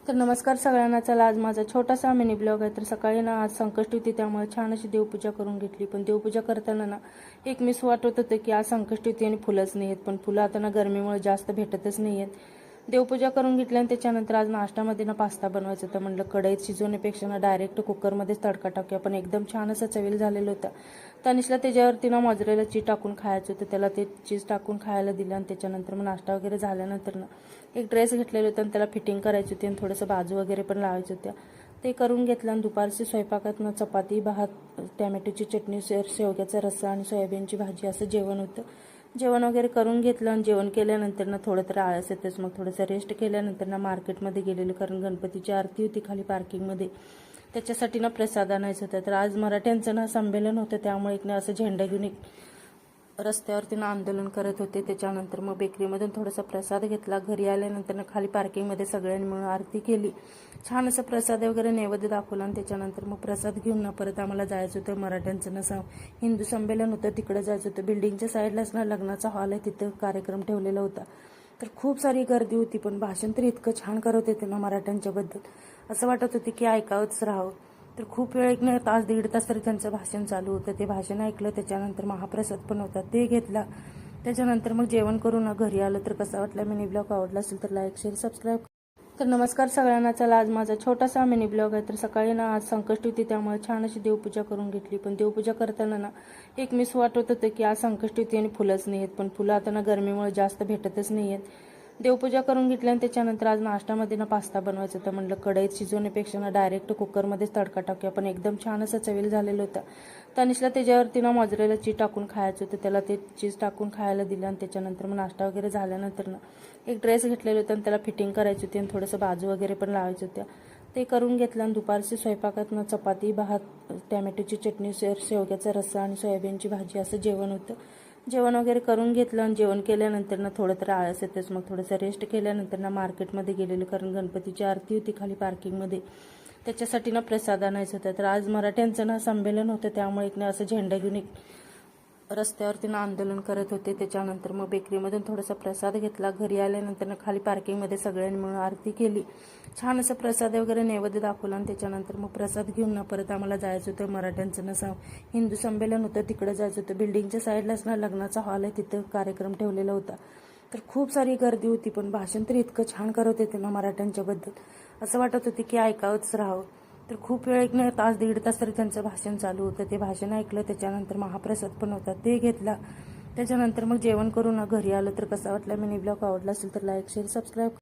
तर नमस्कार सगळ्यांना. चला आज माझा छोटासा मिनी ब्लॉग आहे. तर सकाळी ना आज संकष्टी होती, त्यामुळे छान अशी देवपूजा करून घेतली. पण देवपूजा करताना ना एक मिस वाटत होतं की आज संकष्टी होती आणि फुलंच नाही आहेत. पण फुलं आता ना गरमीमुळे जास्त भेटतच नाही आहेत. देवपूजा करून घेतली आणि त्याच्यानंतर आज नाश्त्यामध्ये ना पास्ता बनवायचा होता. म्हणलं कढईत शिजवण्यापेक्षा ना डायरेक्ट कुकरमध्येच तडका टाकूया. पण एकदम छान असं चवील झालेलं होतं. तनिषला त्याच्यावरती ना मोझरेला चीज टाकून खायचं होतं. त्याला ते चीज टाकून खायला दिलं आणि त्याच्यानंतर मग नाश्ता वगैरे झाल्यानंतर ना एक ड्रेस घेतलेला होता आणि त्याला फिटिंग करायची होती आणि थोडंसं बाजू वगैरे पण लावायचं होत्या. ते करून घेतलं आणि दुपारची स्वयंपाकातनं चपाती, भात, टॅमॅटोची चटणी, शेवग्याचा रस्सा आणि सोयाबीनची भाजी असं जेवण होतं. जेवण वगैरे करून घेतलं आणि जेवण केल्यानंतर ना थोडं तर आळस येतेच. मग थोडंसं रेस्ट केल्यानंतर ना मार्केटमध्ये गेलेलं, कारण गणपतीची आरती होती खाली पार्किंगमध्ये. त्याच्यासाठी ना प्रसाद आणायचं होतं. तर आज मराठ्यांचं ना संमेलन होतं, त्यामुळे एक ना असं झेंडा घेऊन एक रस्त्यावरती ना आंदोलन करत होते. त्याच्यानंतर मग बेकरीमधून थोडासा प्रसाद घेतला. घरी आल्यानंतर ना खाली पार्किंगमध्ये सगळ्यांनी मिळून आरती केली. छान असं प्रसाद वगैरे नैवेद्य दाखवला आणि त्याच्यानंतर मग प्रसाद घेऊन ना परत आम्हाला जायचं होतं. मराठ्यांचं ना हिंदू संमेलन होतं, तिकडे जायचं होतं. बिल्डिंगच्या साईडलाच ना लग्नाचा हॉल आहे, तिथं कार्यक्रम ठेवलेला होता. तर खूप सारी गर्दी होती. पण भाषण तर इतकं छान करत होते ना मराठ्यांच्याबद्दल, असं वाटत होते की ऐकावंच राहावं. तर खूप वेळ एक तास दीड तास तरी त्यांचं भाषण चालू होतं. ते भाषण ऐकलं. त्याच्यानंतर महाप्रसाद पण होता, ते घेतला. त्याच्यानंतर मग जेवण करून घरी आलं. तर कसा वाटला मिनी ब्लॉग? आवडला असेल तर लाईक, शेअर, सबस्क्राईब. तर नमस्कार सगळ्यांना. चला आज माझा छोटासा मिनी ब्लॉग आहे. तर सकाळी ना आज संकष्टी होती, त्यामुळे छान अशी देवपूजा करून घेतली. पण देवपूजा करताना ना एक मिस वाटत होतं की आज संकष्टी होती आणि फुलंच नाही आहेत. पण फुलं आता ना गरमीमुळे जास्त भेटतच नाही आहेत. देवपूजा करून घेतली आणि त्याच्यानंतर आज नाश्त्यामध्ये ना पास्ता बनवायचा होता. म्हणलं कढईत शिजवण्यापेक्षा ना डायरेक्ट कुकरमध्येच तडका टाकूया. पण एकदम छान असं चवील झालेलं होतं. तनिषला त्याच्यावरती ना मोझरेला चीज टाकून खायचं होतं. त्याला ते चीज टाकून खायला दिलं आणि त्याच्यानंतर मग नाश्ता वगैरे झाल्यानंतर ना एक ड्रेस घेतलेला होता आणि त्याला फिटिंग करायची होती आणि थोडंसं बाजू वगैरे पण लावायचं होत्या. ते करून घेतलं आणि दुपारची स्वयंपाकातनं चपाती, भात, टॅमॅटोची चटणी, शेवग्याचा रस्सा आणि सोयाबीनची भाजी असं जेवण होतं. जेवण वगैरे करून घेतलं आणि जेवण केल्यानंतर ना थोडं तर आळस येतेच. मग थोडंसं रेस्ट केल्यानंतर ना मार्केटमध्ये गेलेलं, कारण गणपतीची आरती होती खाली पार्किंगमध्ये. त्याच्यासाठी ना प्रसाद आणायचं होतं. तर आज मराठ्यांचं ना संमेलन होतं, त्यामुळे एक ना असं झेंडा घेऊन एक रस्त्यावरती ना आंदोलन करत होते. त्याच्यानंतर मग बेकरीमधून थोडासा प्रसाद घेतला. घरी आल्यानंतर ना खाली पार्किंगमध्ये सगळ्यांनी मिळून आरती केली. छान असं प्रसाद वगैरे नैवेद्य दाखवला आणि त्याच्यानंतर मग प्रसाद घेऊन ना परत आम्हाला जायचं होतं. मराठ्यांचं ना हिंदू संमेलन होतं, तिकडे जायचं होतं. बिल्डिंगच्या साईडलाच ना लग्नाचा हॉल आहे, तिथं कार्यक्रम ठेवलेला होता. तर खूप सारी गर्दी होती. पण भाषण तर इतकं छान करत होते ना मराठ्यांच्याबद्दल, असं वाटत होते की ऐकावंच राहावं. तर खूप वेळ एक तास दीड तास तरी त्यांचं भाषण चालू होतं. ते भाषण ऐकलं. त्याच्यानंतर महाप्रसाद पण होता, ते घेतला. त्याच्यानंतर मग जेवण करून घरी आलं. तर कसा वाटला मिनी ब्लॉग? आवडला असेल तर लाईक, शेअर, सबस्क्राईब.